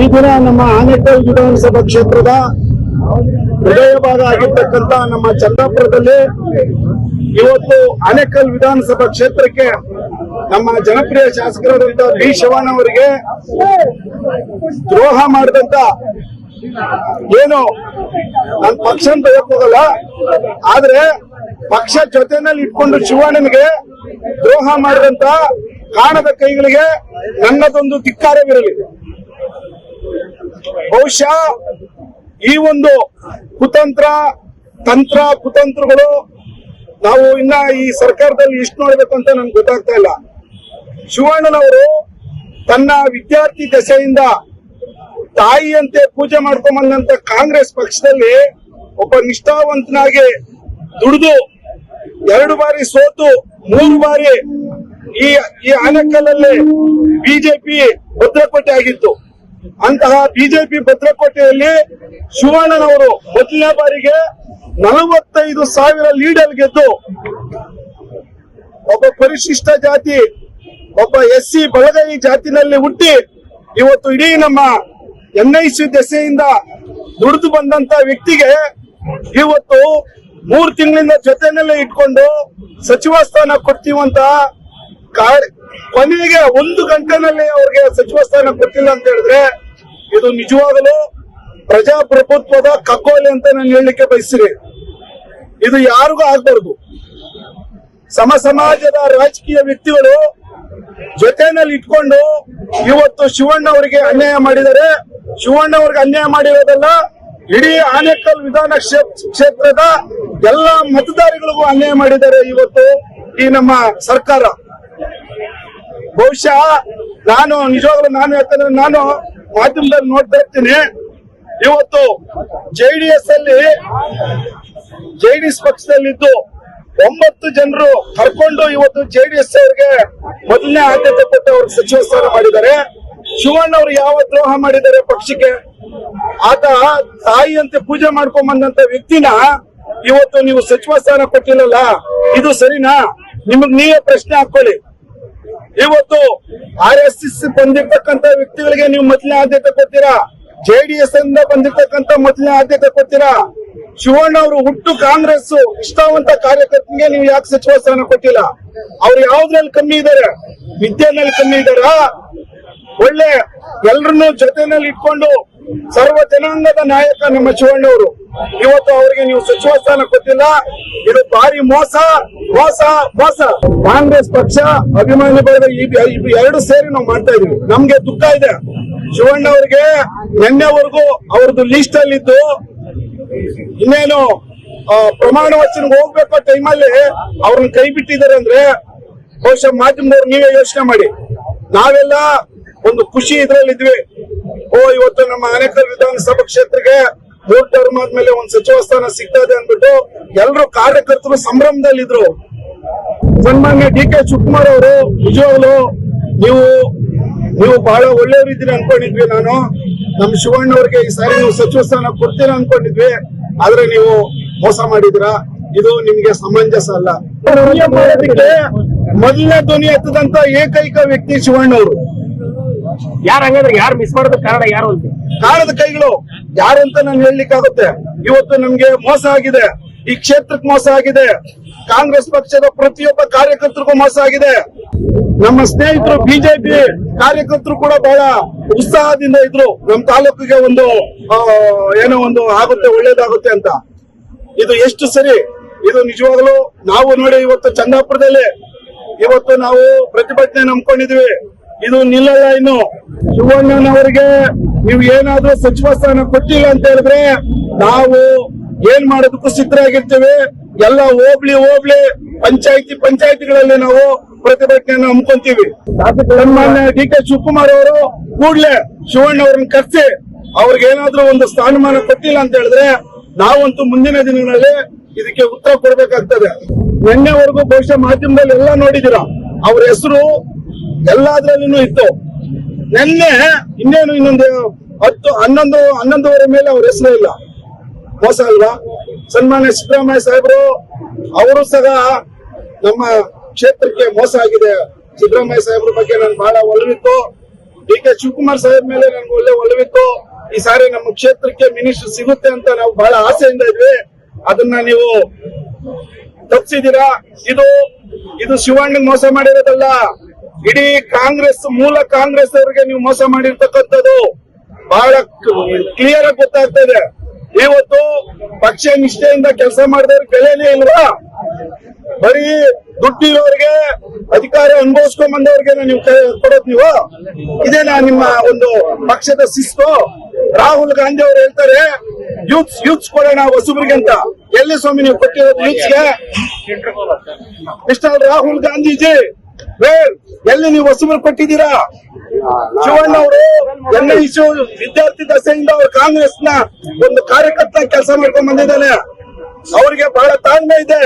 ಈ ದಿನ ನಮ್ಮ ಆನೇಕಲ್ ವಿಧಾನಸಭಾ ಕ್ಷೇತ್ರದ ಹೃದಯ ಭಾಗ ಆಗಿರ್ತಕ್ಕಂಥ ನಮ್ಮ ಚಂದ್ರಾಪುರದಲ್ಲಿ ಇವತ್ತು ಆನೇಕಲ್ ವಿಧಾನಸಭಾ ಕ್ಷೇತ್ರಕ್ಕೆ ನಮ್ಮ ಜನಪ್ರಿಯ ಶಾಸಕರಾದಂತ ಬಿ ಶಿವಣ್ಣ ಅವರಿಗೆ ದ್ರೋಹ ಮಾಡಿದಂತ ಏನು ನನ್ನ ಪಕ್ಷ ಅಂತ ಹೋಗಲ್ಲ, ಆದ್ರೆ ಪಕ್ಷ ಜೊತೆನಲ್ಲಿ ಇಟ್ಕೊಂಡು ಶಿವಣ್ಣನಿಗೆ ದ್ರೋಹ ಮಾಡಿದಂತ ಕಾಣದ ಕೈಗಳಿಗೆ ನನ್ನದೊಂದು ಧಿಕ್ಕಾರವಿರಲಿ. ಬಹುಶಃ ಈ ಒಂದು ಕುತಂತ್ರಗಳು ನಾವು ಇನ್ನ ಈ ಸರ್ಕಾರದಲ್ಲಿ ಎಷ್ಟು ನೋಡ್ಬೇಕು ಅಂತ ನನ್ಗೆ ಗೊತ್ತಾಗ್ತಾ ಇಲ್ಲ. ಶಿವಣ್ಣನವರು ತನ್ನ ವಿದ್ಯಾರ್ಥಿ ದಶೆಯಿಂದ ತಾಯಿಯಂತೆ ಪೂಜೆ ಮಾಡ್ಕೊಂಬಂದಂತ ಕಾಂಗ್ರೆಸ್ ಪಕ್ಷದಲ್ಲಿ ಒಬ್ಬ ನಿಷ್ಠಾವಂತನಾಗಿ ದುಡಿದು 2 ಬಾರಿ ಸೋತು 3 ಬಾರಿ ಈ ಆನೇಕಲ್ಲಲ್ಲಿ ಬಿಜೆಪಿ ಭದ್ರಕೋಟೆ ಆಗಿತ್ತು. ಅಂತಹ ಬಿಜೆಪಿ ಭದ್ರಕೋಟೆಯಲ್ಲಿ ಶಿವಣ್ಣನವರು ಮೊದಲನೇ ಬಾರಿಗೆ 45,000 ಲೀಡರ್ ಗೆದ್ದು ಒಬ್ಬ ಪರಿಶಿಷ್ಟ ಜಾತಿ, ಒಬ್ಬ SC ಬಲಗೈ ಜಾತಿನಲ್ಲಿ ಹುಟ್ಟಿ ಇವತ್ತು ಇಡೀ ನಮ್ಮ NIC ದೆಸೆಯಿಂದ ದುಡಿದು ಬಂದಂತ ವ್ಯಕ್ತಿಗೆ ಇವತ್ತು 3 ತಿಂಗಳಿಂದ ಜೊತೆನಲ್ಲೇ ಇಟ್ಕೊಂಡು ಸಚಿವ ಸ್ಥಾನ ಕೊಡ್ತೀವಂತ ಕೊನೆಗೆ 1 ಗಂಟೆನಲ್ಲಿ ಅವ್ರಿಗೆ ಸಚಿವ ಸ್ಥಾನ ಕೊಟ್ಟಿಲ್ಲ ಅಂತ ಹೇಳಿದ್ರೆ ಇದು ನಿಜವಾಗಲೂ ಪ್ರಜಾಪ್ರಭುತ್ವದ ಕಗ್ಗೋಲೆ ಅಂತ ನಾನು ಹೇಳಲಿಕ್ಕೆ ಬಯಸ್ತೀನಿ. ಇದು ಯಾರಿಗೂ ಆಗ್ಬಾರ್ದು. ಸಮಾಜದ ರಾಜಕೀಯ ವ್ಯಕ್ತಿಗಳು ಜೊತೆನಲ್ಲಿ ಇಟ್ಕೊಂಡು ಇವತ್ತು ಶಿವಣ್ಣ ಅವರಿಗೆ ಅನ್ಯಾಯ ಮಾಡಿದ್ದಾರೆ. ಶಿವಣ್ಣ ಅವರಿಗೆ ಅನ್ಯಾಯ ಮಾಡಿರೋದಲ್ಲ, ಇಡೀ ಆನೇಕಲ್ ವಿಧಾನ ಕ್ಷೇತ್ರದ ಎಲ್ಲ ಮತದಾರಗಳಿಗೂ ಅನ್ಯಾಯ ಮಾಡಿದ್ದಾರೆ ಇವತ್ತು ಈ ನಮ್ಮ ಸರ್ಕಾರ. ಬಹುಶಃ ನಿಜವಾಗ್ಲೂ ನಾನು ಮಾಧ್ಯಮದಲ್ಲಿ ನೋಡ್ತಾ ಇರ್ತೀನಿ. ಇವತ್ತು ಜೆಡಿಎಸ್ ಪಕ್ಷದಲ್ಲಿದ್ದು 9 ಜನರು ಕರ್ಕೊಂಡು ಇವತ್ತು ಜೆಡಿಎಸ್ ಅವರಿಗೆ ಮೊದಲನೇ ಆದ್ಯತೆ ಕೊಟ್ಟು ಅವ್ರಿಗೆ ಸಚಿವ ಸ್ಥಾನ ಮಾಡಿದ್ದಾರೆ. ಶಿವಣ್ಣ ಅವರು ಯಾವ ದ್ರೋಹ ಮಾಡಿದ್ದಾರೆ ಪಕ್ಷಕ್ಕೆ? ಆತ ತಾಯಿಯಂತೆ ಪೂಜೆ ಮಾಡ್ಕೊಂಡ್ ಬಂದಂತ ವ್ಯಕ್ತಿನ ಇವತ್ತು ನೀವು ಸಚಿವ ಸ್ಥಾನ ಕೊಟ್ಟಿಲ್ಲಲ್ಲ, ಇದು ಸರಿನಾ? ನೀವೇ ಪ್ರಶ್ನೆ ಹಾಕೊಳ್ಳಿ. ಇವತ್ತು RSS ಬಂದಿರ್ತಕ್ಕಂಥ ವ್ಯಕ್ತಿಗಳಿಗೆ ನೀವು ಮೊದಲನೇ ಆದ್ಯತೆ ಕೊಡ್ತೀರಾ, JDS ಇಂದ ಬಂದಿರ್ತಕ್ಕಂಥ ಮೊದಲನೇ ಆದ್ಯತೆ ಕೊಡ್ತೀರಾ. ಶಿವಣ್ಣ ಅವರು ಹುಟ್ಟು ಕಾಂಗ್ರೆಸ್ ಇಷ್ಟಾವಂತ ಕಾರ್ಯಕರ್ತನಿಗೆ ನೀವು ಯಾಕೆ ಸಚಿವ ಸ್ಥಾನ ಕೊಟ್ಟಿಲ್ಲ? ಅವ್ರು ಯಾವ್ದ್ರಲ್ಲಿ ಕಮ್ಮಿ ಇದ್ದಾರೆ? ವಿದ್ಯೆನಲ್ಲಿ ಕಮ್ಮಿ ಇದ್ದಾರಾ? ಒಳ್ಳೆ ಎಲ್ರನ್ನೂ ಜೊತೆನಲ್ಲಿ ಇಟ್ಕೊಂಡು ಸರ್ವ ಜನಾಂಗದ ನಾಯಕ ನಮ್ಮ ಶಿವಣ್ಣವರು, ಇವತ್ತು ಅವರಿಗೆ ನೀವು ಸಚಿವ ಸ್ಥಾನ ಕೊಟ್ಟಿಲ್ಲ. ಇದು ಭಾರಿ ಮೋಸ. ಕಾಂಗ್ರೆಸ್ ಪಕ್ಷ ಅಭಿಮಾನಿ ಬಳಗ ಎರಡು ಸೇರಿ ನಾವು ಮಾಡ್ತಾ ಇದೀವಿ. ನಮ್ಗೆ ದುಃಖ ಇದೆ. ಶಿವಣ್ಣ ಅವರಿಗೆ ನಿನ್ನೆವರೆಗೂ ಅವ್ರದ್ದು ಲೀಸ್ಟ್ ಅಲ್ಲಿದ್ದು ಇನ್ನೇನು ಪ್ರಮಾಣ ವಚನಕ್ಕೆ ಹೋಗ್ಬೇಕು ಟೈಮಲ್ಲಿ ಅವ್ರನ್ನ ಕೈ ಬಿಟ್ಟಿದ್ದಾರೆ ಅಂದ್ರೆ ಬಹುಶಃ ಮಾಧ್ಯಮದವ್ರು ನೀವೇ ಯೋಚನೆ ಮಾಡಿ. ನಾವೆಲ್ಲ ಒಂದು ಖುಷಿ ಇದ್ರಲ್ಲಿದ್ವಿ. ಇವತ್ತು ನಮ್ಮ ಆನೇಕಲ್ ವಿಧಾನಸಭಾ ಕ್ಷೇತ್ರಕ್ಕೆ 3 ಟರ್ಮ್ ಆದ್ಮೇಲೆ ಒಂದು ಸಚಿವ ಸ್ಥಾನ ಸಿಗ್ತದೆ ಅಂದ್ಬಿಟ್ಟು ಎಲ್ಲರೂ ಕಾರ್ಯಕರ್ತರು ಸಂಭ್ರಮದಲ್ಲಿದ್ರು. ಸನ್ಮಾನ್ಯ DK ಶಿವಕುಮಾರ್ ಅವರು ನಿಜವಾಗ್ಲು ನೀವು ಬಹಳ ಒಳ್ಳೆಯವರಿದ್ದೀರಿ ಅನ್ಕೊಂಡಿದ್ವಿ. ನಮ್ಮ ಶಿವಣ್ಣ ಅವ್ರಿಗೆ ಈ ಸಾರಿ ನೀವು ಸಚಿವ ಸ್ಥಾನ ಕೊಡ್ತೀರಾ ಅನ್ಕೊಂಡಿದ್ವಿ. ಆದ್ರೆ ನೀವು ಮೋಸ ಮಾಡಿದಿರಾ. ಇದು ನಿಮ್ಗೆ ಸಮಂಜಸ ಅಲ್ಲ. ಮಾಡೋದಕ್ಕೆ ಮೊದಲನೇ ಧ್ವನಿ ಎತ್ತದಂತ ಏಕೈಕ ವ್ಯಕ್ತಿ ಶಿವಣ್ಣ ಅವರು. ಯಾರು ಮಿಸ್ ಮಾಡೋದಕ್ಕೆ ಕಾರಣ ಯಾರು ಅಂತ? ಕಾರಣದ ಕೈಗಳು ಯಾರು ಅಂತ ನಾನು ಹೇಳಲಿಕ್ಕಾಗುತ್ತೆ. ಇವತ್ತು ನಮ್ಗೆ ಮೋಸ ಆಗಿದೆ, ಈ ಕ್ಷೇತ್ರಕ್ಕೆ ಮೋಸ ಆಗಿದೆ, ಕಾಂಗ್ರೆಸ್ ಪಕ್ಷದ ಪ್ರತಿಯೊಬ್ಬ ಕಾರ್ಯಕರ್ತರಿಗೂ ಮೋಸ ಆಗಿದೆ. ನಮ್ಮ ಸ್ನೇಹಿತರು ಬಿಜೆಪಿ ಕಾರ್ಯಕರ್ತರು ಕೂಡ ಬಹಳ ಉತ್ಸಾಹದಿಂದ ಇದ್ರು. ನಮ್ಮ ತಾಲೂಕಿಗೆ ಒಂದು ಆಗುತ್ತೆ, ಒಳ್ಳೇದಾಗುತ್ತೆ ಅಂತ. ಇದು ಎಷ್ಟು ಸರಿ? ಇದು ನಿಜವಾಗ್ಲೂ ನಾವು ನೋಡಿ ಇವತ್ತು ಚಂದಾಪುರದಲ್ಲಿ ಇವತ್ತು ನಾವು ಪ್ರತಿಭಟನೆ ನಂಬ್ಕೊಂಡಿದ್ವಿ. ಇದು ನಿಲ್ಲಲ್ಲ. ಇನ್ನು ಶಿವಣ್ಣನವರಿಗೆ ನೀವು ಏನಾದ್ರೂ ಸಚಿವ ಸ್ಥಾನ ಕೊಟ್ಟಿಲ್ಲ ಅಂತ ಹೇಳಿದ್ರೆ ನಾವು ಏನ್ ಮಾಡೋದಕ್ಕೂ ಸಿದ್ಧರಾಗಿರ್ತೀವಿ. ಎಲ್ಲ ಹೋಬ್ಳಿ ಪಂಚಾಯತಿಗಳಲ್ಲಿ ನಾವು ಪ್ರತಿಭಟನೆಯನ್ನು ಹಮ್ಮಿಕೊಂತೀವಿ. ಸನ್ಮಾನ್ಯ DK ಶಿವಕುಮಾರ್ ಅವರು ಕೂಡಲೇ ಶಿವಣ್ಣ ಅವ್ರನ್ನ ಕರೆಸಿ ಅವ್ರಿಗೆ ಏನಾದ್ರೂ ಒಂದು ಸ್ಥಾನಮಾನ ಕೊಟ್ಟಿಲ್ಲ ಅಂತ ಹೇಳಿದ್ರೆ ನಾವಂತೂ ಮುಂದಿನ ದಿನಗಳಲ್ಲಿ ಇದಕ್ಕೆ ಉತ್ತರ ಕೊಡಬೇಕಾಗ್ತದೆ. ನಿನ್ನೆವರೆಗೂ ಬಹುಶಃ ಮಾಧ್ಯಮದಲ್ಲಿ ಎಲ್ಲ ನೋಡಿದಿರ, ಅವ್ರ ಹೆಸರು ಎಲ್ಲಾದ್ರಲ್ಲೂ ಇತ್ತು. ನಿನ್ನೆ ಇನ್ನೊಂದು 11:30 ಮೇಲೆ ಅವ್ರ ಹೆಸರು ಇಲ್ಲ. ಮೋಸ ಅಲ್ವಾ? ಸನ್ಮಾನ್ಯ ಸಿದ್ದರಾಮಯ್ಯ ಸಾಹೇಬರು ಅವರು ಸಹ ನಮ್ಮ ಕ್ಷೇತ್ರಕ್ಕೆ ಮೋಸ ಆಗಿದೆ. ಸಿದ್ದರಾಮಯ್ಯ ಸಾಹೇಬ್ರ ಬಗ್ಗೆ ನನ್ಗೆ ಬಹಳ ಒಲವಿತ್ತು. DK ಶಿವಕುಮಾರ್ ಸಾಹೇಬ್ ಮೇಲೆ ನನ್ಗೆ ಒಳ್ಳೆ ಒಲವಿತ್ತು. ಈ ಸಾರಿ ನಮ್ಮ ಕ್ಷೇತ್ರಕ್ಕೆ ಮಿನಿಸ್ಟರ್ ಸಿಗುತ್ತೆ ಅಂತ ನಾವು ಬಹಳ ಆಸೆಯಿಂದ ಇದ್ವಿ. ಅದನ್ನ ನೀವು ತಪ್ಪಿಸಿದೀರಾ. ಇದು ಶಿವಣ್ಣ ಮೋಸ ಮಾಡಿರೋದಲ್ಲ, ಇಡೀ ಕಾಂಗ್ರೆಸ್, ಮೂಲ ಕಾಂಗ್ರೆಸ್ ಅವರಿಗೆ ನೀವು ಮೋಸ ಮಾಡಿರ್ತಕ್ಕಂಥದ್ದು ಬಹಳ ಕ್ಲಿಯರ್ ಆಗಿ ಗೊತ್ತಾಗ್ತಾ ಇದೆ. ಇವತ್ತು ಪಕ್ಷ ನಿಷ್ಠೆಯಿಂದ ಕೆಲಸ ಮಾಡಿದವ್ರಿಗೆ ಬೆಲೆನೇ ಇಲ್ವಾ? ಬರೀ ದುಡ್ಡಿರೋರಿಗೆ, ಅಧಿಕಾರ ಅನುಭವಿಸ್ಕೊಂಡ್ ಬಂದವ್ರಿಗೆ ನೀವು ಕೊಡೋದು ನೀವು? ಇದೇನಾ ನಿಮ್ಮ ಒಂದು ಪಕ್ಷದ ಶಿಸ್ತು? ರಾಹುಲ್ ಗಾಂಧಿ ಅವರು ಹೇಳ್ತಾರೆ ಯೂತ್ಸ್ ಕೊಡೋಣ ಹೊಸಬ್ರಿಗೆ ಅಂತ. ಎಲ್ಲಿ ಸ್ವಾಮಿ ನೀವು ಕೊಟ್ಟಿರೋದು ಯೂತ್ಸ್ಗೆ? ಮಿಸ್ಟರ್ ರಾಹುಲ್ ಗಾಂಧೀಜಿ, ಎಲ್ಲಿ ನೀವು ಹೊಸಬ್ರು ಕೊಟ್ಟಿದ್ದೀರಾ? ಶಿವಣ್ಣ ಅವರು NISU ವಿದ್ಯಾರ್ಥಿ ದಶೆಯಿಂದ ಅವರು ಕಾಂಗ್ರೆಸ್ ನ ಒಂದು ಕಾರ್ಯಕರ್ತ ಕೆಲಸ ಮಾಡ್ಕೊಂಡ್ ಬಂದಿದ್ದಾನೆ. ಅವರಿಗೆ ಬಹಳ ತಾಳ್ಮೆ ಇದೆ.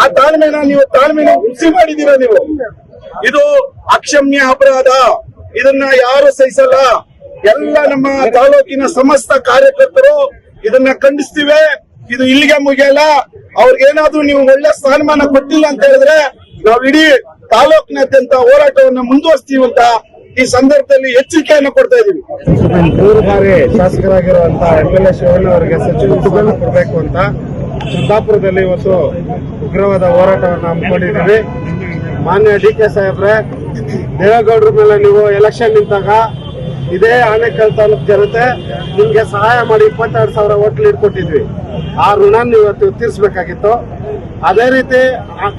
ಆ ತಾಳ್ಮೆನ ನೀವು ಹುಸಿ ಮಾಡಿದ್ದೀರಾ ನೀವು. ಇದು ಅಕ್ಷಮ್ಯ ಅಪರಾಧ. ಇದನ್ನ ಯಾರು ಸಹಿಸಲ್ಲ. ಎಲ್ಲ ನಮ್ಮ ತಾಲೂಕಿನ ಸಮಸ್ತ ಕಾರ್ಯಕರ್ತರು ಇದನ್ನ ಖಂಡಿಸ್ತೀವಿ. ಇದು ಇಲ್ಲಿಗೆ ಮುಗಿಯಲ್ಲ. ಅವ್ರಿಗೇನಾದ್ರೂ ನೀವು ಒಳ್ಳೆ ಸ್ಥಾನಮಾನ ಕೊಟ್ಟಿಲ್ಲ ಅಂತ ಹೇಳಿದ್ರೆ ನಾವು ಇಡೀ ತಾಲೂಕಿನಾದ್ಯಂತ ಹೋರಾಟವನ್ನು ಮುಂದುವರಿಸ್ತೀವಿ ಅಂತ ಈ ಸಂದರ್ಭದಲ್ಲಿ ಎಚ್ಚರಿಕೆಯನ್ನು ಕೊಡ್ತಾ ಇದೀವಿ. 3 ಬಾರಿ ಶಾಸಕರಾಗಿರುವಂತಹ MLA ಶಿವಣ್ಣ ಅವರಿಗೆ ಸಚಿವ ಸ್ಥಾನ ಕೊಡಬೇಕು ಅಂತ ಸಿದ್ದಾಪುರದಲ್ಲಿ ಇವತ್ತು ಉಗ್ರವಾದ ಹೋರಾಟವನ್ನು ಹಮ್ಮಿಕೊಂಡಿದ್ದೀವಿ. ಮಾನ್ಯ DK ಸಾಹೇಬ್ರೆ, ದೇವೇಗೌಡರ ಮೇಲೆ ನೀವು ಎಲೆಕ್ಷನ್ ನಿಂತಾಗ ಇದೇ ಆನೇಕಲ್ ತಾಲೂಕು ಜನತೆ ನಿಮ್ಗೆ ಸಹಾಯ ಮಾಡಿ 22,000 ಹೋಟ್ಲ್ ಇಟ್ಕೊಟ್ಟಿದ್ವಿ. ಆ ಋಣ ನೀವು ಇವತ್ತು ತೀರಿಸಬೇಕಾಗಿತ್ತು. ಅದೇ ರೀತಿ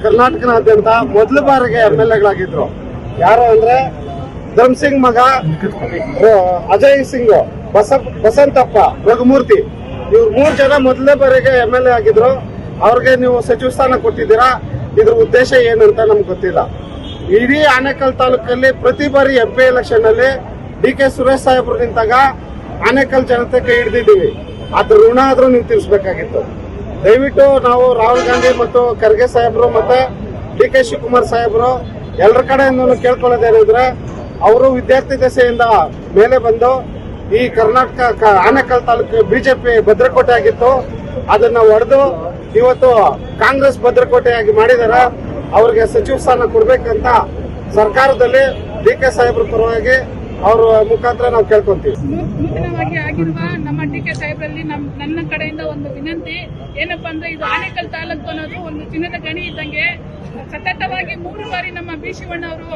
ಕರ್ನಾಟಕನಾದ್ಯಂತ ಮೊದಲ ಬಾರಿಗೆ MLAಗಳಾಗಿದ್ರು ಯಾರು ಅಂದ್ರೆ ಧರ್ಮ್ ಸಿಂಗ್ ಮಗ ಅಜಯ್ ಸಿಂಗ್, ಬಸಂತಪ್ಪ, ರಘುಮೂರ್ತಿ, ಇವ್ರು 3 ಜನ ಮೊದಲನೇ ಬಾರಿಗೆ MLA ಆಗಿದ್ರು. ಅವ್ರಿಗೆ ನೀವು ಸಚಿವ ಸ್ಥಾನ ಕೊಟ್ಟಿದ್ದೀರಾ. ಇದ್ರ ಉದ್ದೇಶ ಏನಂತ ನಮ್ಗೆ ಗೊತ್ತಿಲ್ಲ. ಇಡೀ ಆನೇಕಲ್ ತಾಲೂಕಲ್ಲಿ ಪ್ರತಿ ಬಾರಿ MP ಎಲೆಕ್ಷನ್ ಅಲ್ಲಿ DK ಸುರೇಶ್ ಸಾಹೇಬ್ರು ನಿಂತಾಗ ಆನೇಕಲ್ ಜನತೆ ಕೈ ಹಿಡಿದಿದ್ದೀವಿ. ಅದ್ರ ಋಣ ಆದ್ರೂ ನೀವು ತೀರಿಸಬೇಕಾಗಿತ್ತು. ದಯವಿಟ್ಟು ನಾವು ರಾಹುಲ್ ಗಾಂಧಿ ಮತ್ತು ಖರ್ಗೆ ಸಾಹೇಬ್ರು ಮತ್ತೆ DK ಶಿವಕುಮಾರ್ ಸಾಹೇಬ್ರು ಎಲ್ಲರ ಕಡೆಯಿಂದ ಕೇಳ್ಕೊಳ್ಳೋದೇನಂದ್ರೆ, ಅವರು ವಿದ್ಯಾರ್ಥಿ ದಶೆಯಿಂದ ಮೇಲೆ ಬಂದು ಈ ಕರ್ನಾಟಕ ಆನೇಕಲ್ ತಾಲೂಕು ಬಿಜೆಪಿ ಭದ್ರಕೋಟೆ ಆಗಿತ್ತು. ಅದನ್ನ ಒಡೆದು ಇವತ್ತು ಕಾಂಗ್ರೆಸ್ ಭದ್ರಕೋಟೆಯಾಗಿ ಮಾಡಿದಾರೆ. ಅವ್ರಿಗೆ ಸಚಿವ ಸ್ಥಾನ ಕೊಡ್ಬೇಕಂತ ಸರ್ಕಾರದಲ್ಲಿ DK ಸಾಹೇಬ್ರ ಪರವಾಗಿ ಅವ್ರ ಮುಖಾಂತರ ನಾವು ಕೇಳ್ಕೊಂತೀವಿ. ನೂತನವಾಗಿ ಆಗಿರುವ ನಮ್ಮ DK ಸಾಹೇಬ್ರಲ್ಲಿ ನನ್ನ ಕಡೆಯಿಂದ ಒಂದು ವಿನಂತಿ ಏನಪ್ಪಾ ಅಂದ್ರೆ, ಇದು ಆನೇಕಲ್ ತಾಲೂಕು ಅನ್ನೋದು ಒಂದು ಚಿನ್ನದ ಗಣಿ ಇದ್ದಂಗೆ. ಸತತವಾಗಿ 3 ಬಾರಿ ನಮ್ಮ ಬಿ ಶಿವಣ್ಣ ಅವರು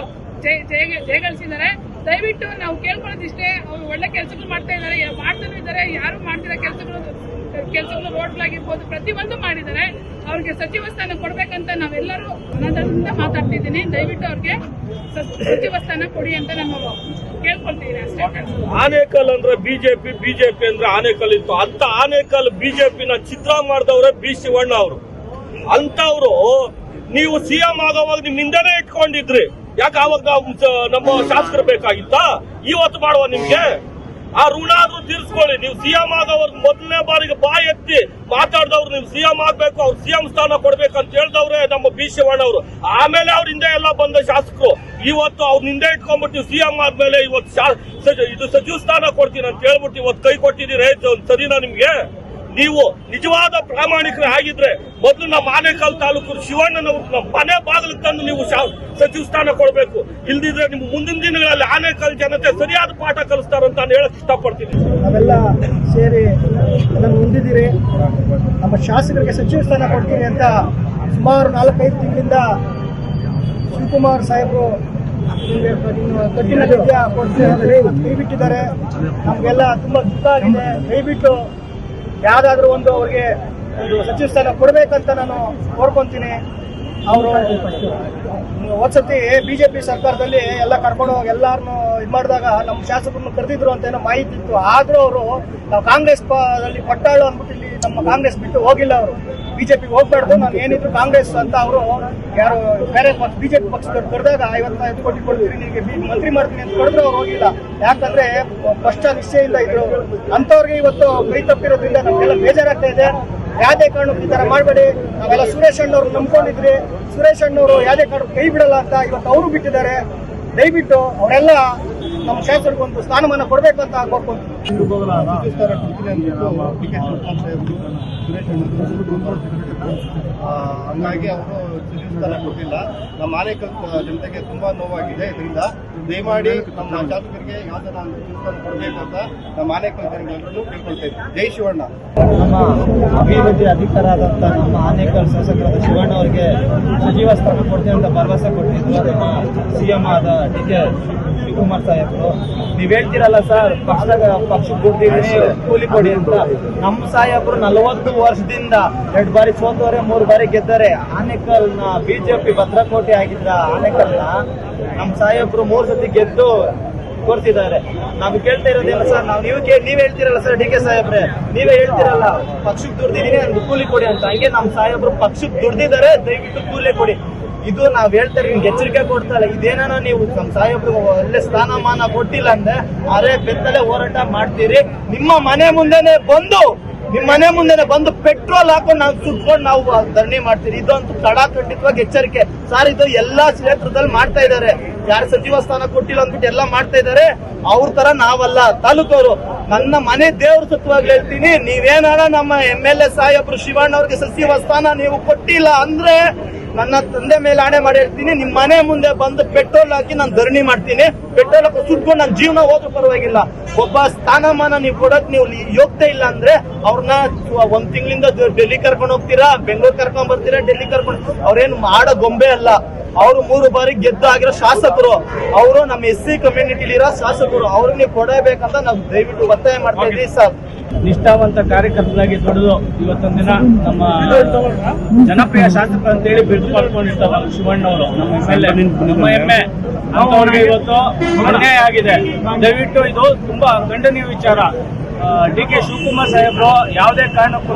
ಜಯಗಳಿಸಿದ್ದಾರೆ. ದಯವಿಟ್ಟು ನಾವು ಕೇಳ್ಕೊಳ್ಳೋದಿಷ್ಟೇ, ಅವರು ಒಳ್ಳೆ ಕೆಲಸಗಳು ಮಾಡ್ತಾ ಇದ್ದಾರೆ, ಮಾಡ್ತಾನೂ ಇದ್ದಾರೆ. ಯಾರು ಮಾಡ್ತಿರೋ ಕೆಲಸಗಳು ರೋಡ್ಗಳಾಗಿರ್ಬೋದು ಪ್ರತಿಯೊಂದು ಮಾಡಿದ್ದಾರೆ. ಅವ್ರಿಗೆ ಸಚಿವ ಸ್ಥಾನ ಕೊಡ್ಬೇಕಂತ ನಾವೆಲ್ಲರೂ ಅನ್ನೋದ್ರಿಂದ ಮಾತಾಡ್ತಿದ್ದೀನಿ. ದಯವಿಟ್ಟು ಅವ್ರಿಗೆ ಸಚಿವ ಸ್ಥಾನ ಕೊಡಿ ಅಂತ ನಾನು ಕೇಳ್ಕೊಳ್ತೀನಿ ಅಷ್ಟೇ. ಆನೇಕಲ್ ಅಂದ್ರೆ ಬಿಜೆಪಿ ಅಂದ್ರೆ ಆನೇಕಲ್ ಇತ್ತು. ಅಂತ ಆನೇಕಲ್ ಬಿಜೆಪಿನ ಚಿತ್ರ ಮಾಡಿದವ್ರೆ ಬಿ ಶಿವಣ್ಣ ಅವರು. ಅಂತವ್ರು ನೀವು CM ಆಗೋವಾಗ ನಿಮ್ ಹಿಂದೆನೆ ಇಟ್ಕೊಂಡಿದ್ರಿ. ಯಾಕೆ ಆವಾಗ ನಮ್ಮ ಶಾಸಕರು ಬೇಕಾಗಿತ್ತಾ? ಇವತ್ತು ಮಾಡುವ ನಿಮ್ಗೆ ಆ ಋಣ ಆದ್ರೂ ತೀರ್ಸ್ಕೊಳ್ಳಿ. ನೀವು CM ಆಗೋವ್ರ ಮೊದಲನೇ ಬಾರಿಗೆ ಬಾಯಿ ಎತ್ತಿ ಮಾತಾಡಿದವ್ರು ನೀವು CM ಆಗ್ಬೇಕು, ಅವ್ರು CM ಸ್ಥಾನ ಕೊಡ್ಬೇಕಂತ ಹೇಳಿದವ್ರೆ ನಮ್ಮ ಬಿ ಶಿವಣ್ಣ ಅವರು. ಆಮೇಲೆ ಅವ್ರ ಹಿಂದೆ ಎಲ್ಲ ಬಂದ ಶಾಸಕರು ಇವತ್ತು ಅವ್ರ ಹಿಂದೆ ಇಟ್ಕೊಂಡ್ಬಿಟ್ಟು ನೀವು CM ಆದ್ಮೇಲೆ ಇವತ್ತು ಇದು ಸಚಿವ ಸ್ಥಾನ ಕೊಡ್ತೀನಿ ಅಂತ ಹೇಳ್ಬಿಟ್ಟು ಇವತ್ತು ಕೈ ಕೊಟ್ಟಿದ್ದೀರಿ. ಸರಿನಾ ನಿಮ್ಗೆ? ನೀವು ನಿಜವಾದ ಪ್ರಾಮಾಣಿಕರೇ ಆಗಿದ್ರೆ ಮೊದಲು ನಮ್ಮ ಆನೇಕಲ್ ತಾಲೂಕು ಶಿವಣ್ಣನವರು ನಮ್ಮ ಮನೆ ಬಾಗಿಲಿಗೆ ತಂದು ನೀವು ಸಚಿವ ಸ್ಥಾನ ಕೊಡಬೇಕು. ಇಲ್ದಿದ್ರೆ ನಿಮ್ಮ ಮುಂದಿನ ದಿನಗಳಲ್ಲಿ ಆನೇಕಲ್ ಜನತೆ ಸರಿಯಾದ ಪಾಠ ಕಲಿಸ್ತಾರಂತ ನಾನು ಹೇಳಕ್ ಇಷ್ಟಪಡ್ತೀನಿ. ನಾವೆಲ್ಲ ಸೇರಿ ಅದನ್ನು ಹೊಂದಿದ್ದೀರಿ. ನಮ್ಮ ಶಾಸಕರಿಗೆ ಸಚಿವ ಸ್ಥಾನ ಕೊಡ್ತೀನಿ ಅಂತ ಸುಮಾರು 4-5 ತಿಂಗಳಿಂದ ಶಿವಕುಮಾರ್ ಸಾಹೇಬರು ಕಠಿಣ ವಿದ್ಯೆ ಕೊಡ್ತಾರೆ, ಕೈ ಬಿಟ್ಟಿದ್ದಾರೆ. ನಮಗೆಲ್ಲ ತುಂಬಾ ದುಃಖ ಆಗಿದೆ. ದಯವಿಟ್ಟು ಯಾವ್ದಾದ್ರು ಒಂದು ಅವ್ರಿಗೆ ಒಂದು ಸಚಿವ ಸ್ಥಾನ ಕೊಡ್ಬೇಕಂತ ನಾನು ಕೋರ್ಕೊಂತೀನಿ. ಅವರು ಒಂದ್ಸತಿ ಬಿಜೆಪಿ ಸರ್ಕಾರದಲ್ಲಿ ಎಲ್ಲ ಕರ್ಕೊಂಡು ಹೋಗಿ ಎಲ್ಲಾರನ್ನು ಇದು ಮಾಡಿದಾಗ ನಮ್ಮ ಶಾಸಕರನ್ನು ಕರೆದಿದ್ರು ಅಂತ ಏನೋ ಮಾಹಿತಿ ಇತ್ತು. ಆದ್ರೂ ಅವರು ನಾವು ಕಾಂಗ್ರೆಸ್ ದಲ್ಲಿ ಪಟ್ಟಾಳು ಅಂದ್ಬಿಟ್ಟು ಇಲ್ಲಿ ನಮ್ಮ ಕಾಂಗ್ರೆಸ್ ಬಿಟ್ಟು ಹೋಗಿಲ್ಲ. ಅವರು ಬಿಜೆಪಿಗೆ ಹೋಗ್ಬಾರ್ದು, ನಾನು ಏನಿದ್ರು ಕಾಂಗ್ರೆಸ್ ಅಂತ ಅವರು ಯಾರು ಬೇರೆ ಬಿಜೆಪಿ ಪಕ್ಷದವ್ರು ಕರೆದಾಗ 55 ಕೋಟಿ ಕೊಡ್ತೀನಿ ನಿಮಗೆ ಮಂತ್ರಿ ಮಾಡ್ತೀನಿ ಅಂತ ಕರೆದ್ರು ಅವ್ರು ಹೋಗಿಲ್ಲ. ಯಾಕಂದ್ರೆ ಸ್ಪಷ್ಟ ನಿಶ್ಚಯದಿಂದ ಇದ್ರು. ಅಂತವ್ರಿಗೆ ಇವತ್ತು ಕೈ ತಪ್ಪಿರೋದ್ರಿಂದ ನಮ್ಗೆಲ್ಲ ಬೇಜಾರಾಗ್ತಾ ಇದೆ. ಯಾವುದೇ ಕಾರಣಕ್ಕೂ ಈ ತರ ಮಾಡಬೇಡಿ. ನಾವೆಲ್ಲ ಸುರೇಶ್ ಅಣ್ಣವ್ರು ನಂಬ್ಕೊಂಡಿದ್ರಿ. ಸುರೇಶ್ ಅಣ್ಣವರು ಯಾವುದೇ ಕಾರಣಕ್ಕೂ ಕೈ ಬಿಡಲ್ಲ ಅಂತ ಇವತ್ತು ಅವರು ಬಿಟ್ಟಿದ್ದಾರೆ. ದಯವಿಟ್ಟು ಅವರೆಲ್ಲ ನಮ್ಮ ಶಾಸಕರಿಗೆ ಒಂದು ಸ್ಥಾನಮಾನ ಕೊಡ್ಬೇಕಂತ ಕೋರ್ಕೊಂತೀವಿ. ಸಚಿವ ಸ್ಥಾನ ಕೊಡ್ತೀನಿ ಅಂದ್ಬಿಟ್ಟು ಸುರೇಶ್ ಹಂಗಾಗಿ ಅವರು ಸಚಿವ ಸ್ಥಾನ ಕೊಟ್ಟಿಲ್ಲ. ನಮ್ಮ ಆನೇಕಲ್ ಜನತೆಗೆ ತುಂಬಾ ನೋವಾಗಿದೆ. ಇದರಿಂದ ದಯಮಾಡಿ ನಮ್ಮ ಶಾಸಕರಿಗೆ ಯಾವ್ದಾರ ಸಚಿವ ಸ್ಥಾನ ಕೊಡಬೇಕು ಅಂತ ನಮ್ಮ ಆನೇಕಲ್ ಜನಗಳೆಲ್ಲರೂ ಕೇಳ್ಕೊಳ್ತಾ ಇದ್ದೀವಿ. ಜೈ ಶಿವಣ್ಣ. ನಮ್ಮ ಅಭಿವೃದ್ಧಿ ಅಧಿಕಾರದಂತ ನಮ್ಮ ಆನೇಕಲ್ ಶಾಸಕರಾದ ಶಿವಣ್ಣ ಅವರಿಗೆ ಸಚಿವ ಸ್ಥಾನ ಕೊಡ್ತೀನಿ ಅಂತ ಭರವಸೆ ಕೊಟ್ಟಿದ್ರು ನಮ್ಮ ಸಿಎಂ ಆದ ಡಿ.ಕೆ. ಶಿವಕುಮಾರ್ ಸಾಹೇಬರು. ನೀವ್ ಹೇಳ್ತೀರಲ್ಲ ಸರ್, ಪಕ್ಷಕ್ಕೆ ದುಡ್ಡಿದ್ದೀನಿ ಕೂಲಿ ಕೊಡಿ ಅಂತ. ನಮ್ಮ ಸಾಹೇಬರು 40 ವರ್ಷದಿಂದ 2 ಬಾರಿ ಸೋತವರೆ, 3 ಬಾರಿ ಗೆದ್ದಾರೆ. ಆನೇಕಲ್ನ ಬಿಜೆಪಿ ಭದ್ರಕೋಟೆ ಆಗಿದ್ರ ಆನೇಕಲ್ನ ನಮ್ಮ ಸಾಹೇಬರು 3 ಸತಿ ಗೆದ್ದು ತೋರಿಸಿದ್ದಾರೆ. ನಾವು ಕೇಳ್ತಾ ಇರೋದೇನು ಸರ್, ನೀವ್ ಹೇಳ್ತಿರಲ್ಲ ಸರ್, ಡಿ.ಕೆ. ಸಾಹೇಬ್ರೆ ನೀವೇ ಹೇಳ್ತಿರಲ್ಲ ಪಕ್ಷಕ್ಕೆ ದುಡ್ದಿದ್ದೀನಿ ನನ್ಗೆ ಕೂಲಿ ಕೊಡಿ ಅಂತ. ಹಂಗೆ ನಮ್ಮ ಸಾಹೇಬರು ಪಕ್ಷಕ್ಕೆ ದುಡ್ದಿದ್ದಾರೆ, ದಯವಿಟ್ಟು ಕೂಲಿ ಕೊಡಿ. ಇದು ನಾವ್ ಹೇಳ್ತಾರೆ, ನಿಮ್ಗೆ ಎಚ್ಚರಿಕೆ ಕೊಡ್ತಾ ಇಲ್ಲ. ಇದೇನ ನೀವು ನಮ್ಮ ಸಾಹೇಬ್ರು ಒಳ್ಳೆ ಸ್ಥಾನಮಾನ ಕೊಟ್ಟಿಲ್ಲ ಅಂದ್ರೆ ಅರೆ ಬೆತ್ತಲೆ ಹೋರಾಟ ಮಾಡ್ತೀರಿ. ನಿಮ್ಮ ಮನೆ ಮುಂದೆನೆ ಬಂದು ಪೆಟ್ರೋಲ್ ಹಾಕೊಂಡು ನಾವು ಸುಟ್ಕೊಂಡು ನಾವು ಧರಣಿ ಮಾಡ್ತೀರಿ. ಇದಂತೂ ಖಡಾಖಂಡಿತವಾಗಿ ಎಚ್ಚರಿಕೆ ಸರ್. ಇದು ಎಲ್ಲಾ ಕ್ಷೇತ್ರದಲ್ಲಿ ಮಾಡ್ತಾ ಇದ್ದಾರೆ. ಯಾರು ಸಚಿವ ಸ್ಥಾನ ಕೊಟ್ಟಿಲ್ಲ ಅಂದ್ಬಿಟ್ಟು ಎಲ್ಲ ಮಾಡ್ತಾ ಇದ್ದಾರೆ. ಅವ್ರ ತರ ನಾವಲ್ಲ, ತಾಲೂಕವರು. ನನ್ನ ಮನೆ ದೇವ್ರ ಸತ್ವಾಗ್ಲಿ ಹೇಳ್ತೀನಿ, ನೀವೇನಾರ ನಮ್ಮ MLA ಸಾಹೇಬ್ರು ಶಿವಣ್ಣ ಅವ್ರಿಗೆ ಸಚಿವ ಸ್ಥಾನ ನೀವು ಕೊಟ್ಟಿಲ್ಲ ಅಂದ್ರೆ ನನ್ನ ತಂದೆ ಮೇಲೆ ಆಣೆ ಮಾಡಿ ಹೇಳ್ತೀನಿ, ನಿಮ್ ಮನೆ ಮುಂದೆ ಬಂದು ಪೆಟ್ರೋಲ್ ಹಾಕಿ ನಾನು ಧರಣಿ ಮಾಡ್ತೀನಿ. ಪೆಟ್ರೋಲ್ ಹಾಕಿ ಸುಟ್ಕೊಂಡು ನನ್ನ ಜೀವನ ಹೋದ್ರೂ ಪರವಾಗಿಲ್ಲ. ಒಬ್ಬ ಸ್ಥಾನಮಾನ ನೀವು ಕೊಡಕ್ ನೀವು ಯೋಗ್ಯತೆ ಇಲ್ಲ ಅಂದ್ರೆ ಅವ್ರನ್ನ 1 ತಿಂಗಳಿಂದ ಡೆಲ್ಲಿ ಕರ್ಕೊಂಡು ಹೋಗ್ತೀರಾ, ಬೆಂಗಳೂರು ಕರ್ಕೊಂಡ್ ಬರ್ತೀರಾ, ಡೆಲ್ಲಿ ಕರ್ಕೊಂಡು. ಅವ್ರೇನು ಮಾಡೋ ಗೊಂಬೆ ಅಲ್ಲ. ಅವರು 3 ಬಾರಿ ಗೆದ್ದು ಆಗಿರೋ ಶಾಸಕರು. ಅವರು ನಮ್ಮ SC ಕಮ್ಯುನಿಟಿಲಿರೋ ಶಾಸಕರು. ಅವ್ರಿಗೆ ನೀವು ಕೊಡಬೇಕಂತ ನಾವು ದಯವಿಟ್ಟು ಒತ್ತಾಯ ಮಾಡ್ತಾ ಇದ್ದೀವಿ ಸರ್. ನಿಷ್ಠಾವಂತ ಕಾರ್ಯಕರ್ತರಾಗಿ ದುಡಿದು ಇವತ್ತೊಂದು ದಿನ ನಮ್ಮ ಜನಪ್ರಿಯ ಶಾಸಕ ಅಂತೇಳಿ ಬಿರುದು ಪಡ್ಕೊಂಡಿರ್ತಾರೆ ನಮ್ಮ ಶಿವಣ್ಣ ಅವರು, ನಮ್ಮ MLA, ನಮ್ಮ ಹೆಮ್ಮೆ. ಅವ್ರಿಗೆ ಇವತ್ತು ಅನ್ಯಾಯ ಆಗಿದೆ. ದಯವಿಟ್ಟು ಇದು ತುಂಬಾ ಖಂಡನೀಯ ವಿಚಾರ. ಡಿ.ಕೆ. ಶಿವಕುಮಾರ್ ಸಾಹೇಬ್ರು ಯಾವುದೇ ಕಾರಣಕ್ಕೂ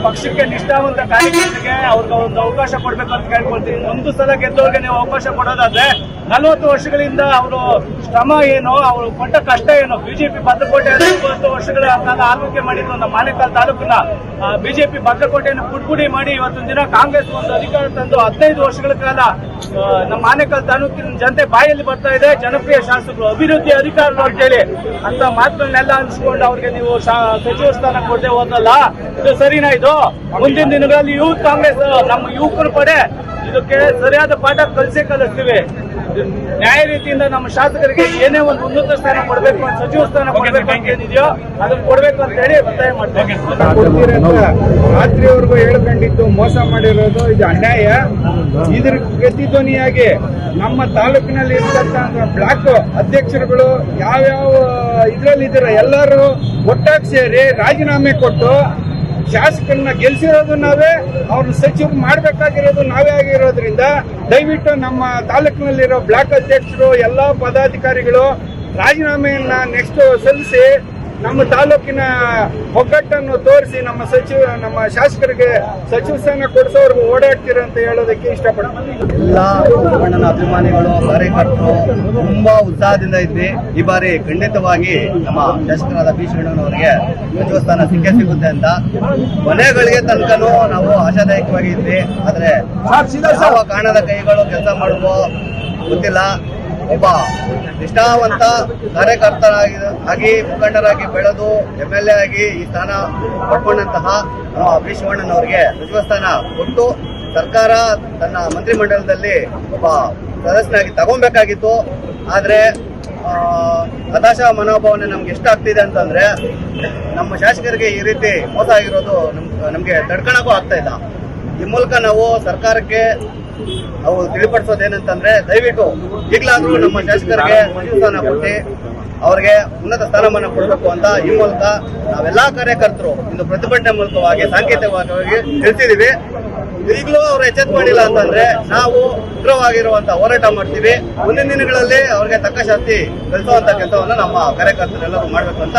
ಪಕ್ಷಕ್ಕೆ ನಿಷ್ಠಾವಂತ ಕಾರ್ಯಕರ್ತರಿಗೆ ಅವ್ರಿಗೆ ಒಂದು ಅವಕಾಶ ಕೊಡ್ಬೇಕು ಅಂತ ಕೇಳ್ಕೊಳ್ತೀನಿ. ಒಂದು ಸಲ ಗೆದ್ದವ್ರಿಗೆ ನೀವು ಅವಕಾಶ ಕೊಡೋದಾದ್ರೆ 40 ವರ್ಷಗಳಿಂದ ಅವರು ಶ್ರಮ ಏನು, ಅವರು ಪಟ್ಟ ಕಷ್ಟ ಏನು, ಬಿಜೆಪಿ ಭದ್ರಕೋಟೆ 20 ವರ್ಷಗಳ ಕಾಲ ಆಳ್ವಿಕೆ ಮಾಡಿದ್ರು ನಮ್ಮ ಆನೇಕಲ್ ತಾಲೂಕಿನ ಬಿಜೆಪಿ ಭದ್ರಕೋಟೆಯನ್ನು ಪುಡ್ಪುಡಿ ಮಾಡಿ ಇವತ್ತೊಂದು ದಿನ ಕಾಂಗ್ರೆಸ್ ಒಂದು ಅಧಿಕಾರ ತಂದು 15 ವರ್ಷಗಳ ಕಾಲ ನಮ್ಮ ಆನೇಕಲ್ ತಾಲೂಕಿನ ಜನತೆ ಬಾಯಲ್ಲಿ ಬರ್ತಾ ಇದೆ. ಜನಪ್ರಿಯ ಶಾಸಕರು, ಅಭಿವೃದ್ಧಿ ಅಧಿಕಾರಿಗಳು ಅಂತೇಳಿ ಅಂತ ಮಾತುಗಳನ್ನೆಲ್ಲ ಅನ್ಸ್ಕೊಂಡು ಅವ್ರಿಗೆ ನೀವು ಸಚಿವ ಸ್ಥಾನ ಕೊಡದೆ ಹೋದಲ್ಲ, ಇದು ಸರಿನಾ? ಇದು ಮುಂದಿನ ದಿನಗಳಲ್ಲಿ ಯೂತ್ ಕಾಂಗ್ರೆಸ್ ನಮ್ಮ ಯುವಕರ ಪಡೆ ಇದಕ್ಕೆ ಸರಿಯಾದ ಪಾಠ ಕಲಿಸ್ತೀವಿ. ನ್ಯಾಯ ರೀತಿಯಿಂದ ನಮ್ಮ ಶಾಸಕರಿಗೆ ಏನೇ ಒಂದು ಉನ್ನತ ಸ್ಥಾನ ಕೊಡಬೇಕು, ಸಚಿವ ಸ್ಥಾನ ಕೊಡಬೇಕು ಅಂತ ಏನಿದೆಯೋ ಅದನ್ನ ಕೊಡಬೇಕು ಅಂತ ಹೇಳಿ ಒತ್ತಾಯ ಮಾಡ್ತೇವೆ. ರಾತ್ರಿವರೆಗೂ ಹೇಳ್ಕೊಂಡಿದ್ದು ಮೋಸ ಮಾಡಿರೋದು ಇದು ಅನ್ಯಾಯ. ಇದ್ರ ಪ್ರತಿಧ್ವನಿಯಾಗಿ ನಮ್ಮ ತಾಲೂಕಿನಲ್ಲಿ ಇರ್ತಕ್ಕಂಥ ಬ್ಲಾಕ್ ಅಧ್ಯಕ್ಷರುಗಳು ಯಾವ್ಯಾವ ಇದ್ರಲ್ಲಿದ್ದೀರ ಎಲ್ಲರೂ ಒಟ್ಟಾಗಿ ಸೇರಿ ರಾಜೀನಾಮೆ ಕೊಟ್ಟು ಶಾಸಕರನ್ನ ಗೆಲ್ಸಿರೋದು ನಾವೇ, ಅವ್ರನ್ನ ಸಚಿವರು ಮಾಡಬೇಕಾಗಿರೋದು ನಾವೇ ಆಗಿರೋದ್ರಿಂದ ದಯವಿಟ್ಟು ನಮ್ಮ ತಾಲೂಕಿನಲ್ಲಿರೋ ಬ್ಲಾಕ್ ಅಧ್ಯಕ್ಷರು ಎಲ್ಲಾ ಪದಾಧಿಕಾರಿಗಳು ರಾಜೀನಾಮೆಯನ್ನ ನೆಕ್ಸ್ಟ್ ಸಲ್ಲಿಸಿ ನಮ್ಮ ತಾಲೂಕಿನ ಒಗ್ಗಟ್ಟನ್ನು ತೋರಿಸಿ ನಮ್ಮ ಶಾಸಕರಿಗೆ ಸಚಿವ ಸ್ಥಾನ ಕೊಡಿಸೋರ್ಗು ಓಡಾಡ್ತೀರ ಅಂತ ಹೇಳೋದಕ್ಕೆ ಇಷ್ಟಪಡ್ತೀನಿ. ಎಲ್ಲ ಶಿವಣ್ಣನ ಅಭಿಮಾನಿಗಳು, ಕಾರ್ಯಕರ್ತರು ತುಂಬಾ ಉತ್ಸಾಹದಿಂದ ಇದ್ವಿ. ಈ ಬಾರಿ ಖಂಡಿತವಾಗಿ ನಮ್ಮ ಶಾಸಕರಾದ ಬಿ. ಶಿವಣ್ಣನವರಿಗೆ ಸಚಿವ ಸ್ಥಾನ ಸಿಗುತ್ತೆ ಅಂತ ಕೊನೆಗಳಿಗೆ ತನಕನೂ ನಾವು ಆಶಾದಾಯಕವಾಗಿ ಇದ್ವಿ. ಆದ್ರೆ ಯಾವ ಕಾರಣದ ಕೈಗಳು ಕೆಲಸ ಮಾಡುವ ಗೊತ್ತಿಲ್ಲ. ಒಬ್ಬ ನಿಷ್ಠಾವಂತ ಕಾರ್ಯಕರ್ತರಾಗಿ ಮುಖಂಡರಾಗಿ ಬೆಳೆದು MLA ಆಗಿ ಈ ಸ್ಥಾನ ಪಡ್ಕೊಂಡಂತಹ ನಮ್ಮ ಬಿ. ಶಿವಣ್ಣನವರಿಗೆ ಸಚಿವ ಸ್ಥಾನ ಕೊಟ್ಟು ಸರ್ಕಾರ ತನ್ನ ಮಂತ್ರಿಮಂಡಲದಲ್ಲಿ ಒಬ್ಬ ಸದಸ್ಯನಾಗಿ ತಗೊಬೇಕಾಗಿತ್ತು. ಆದ್ರೆ ಹತಾಶ ಮನೋಭಾವನೆ ನಮ್ಗೆ ಎಷ್ಟಾಗ್ತಿದೆ ಅಂತಂದ್ರೆ ನಮ್ಮ ಶಾಸಕರಿಗೆ ಈ ರೀತಿ ಮೋಸ ಆಗಿರೋದು ನಮ್ಗೆ ತಡ್ಕೊಳಕ್ಕೂ ಆಗ್ತಾ ಇಲ್ಲ. ಈ ಮೂಲಕ ನಾವು ಸರ್ಕಾರಕ್ಕೆ ನಾವು ತಿಳಿಪಡಿಸೋದೇನಂತಂದ್ರೆ ದಯವಿಟ್ಟು ಈಗಲಾದ್ರೂ ನಮ್ಮ ಶಾಸಕರಿಗೆ ಸಚಿವ ಸ್ಥಾನ ಕೊಟ್ಟು ಅವರಿಗೆ ಉನ್ನತ ಸ್ಥಾನಮಾನ ಕೊಡಬೇಕು ಅಂತ ಈ ಮೂಲಕ ನಾವೆಲ್ಲಾ ಕಾರ್ಯಕರ್ತರು ಇಂದು ಪ್ರತಿಭಟನೆ ಮೂಲಕವಾಗಿ ಸಾಂಕೇತಿಕವಾಗಿ ತಿಳಿಸಿದೀವಿ. ಈಗಲೂ ಅವರು ಎಚ್ಚೆತ್ತು ಮಾಡಿಲ್ಲ ಅಂತಂದ್ರೆ ನಾವು ಉಗ್ರವಾಗಿರುವಂತ ಹೋರಾಟ ಮಾಡ್ತೀವಿ. ಮುಂದಿನ ದಿನಗಳಲ್ಲಿ ಅವ್ರಿಗೆ ತಕ್ಕ ಶಾಸ್ತಿ ಕಲಿಸುವಂತ ಕೆಲಸವನ್ನು ನಮ್ಮ ಕಾರ್ಯಕರ್ತರೆಲ್ಲರೂ ಮಾಡ್ಬೇಕು ಅಂತ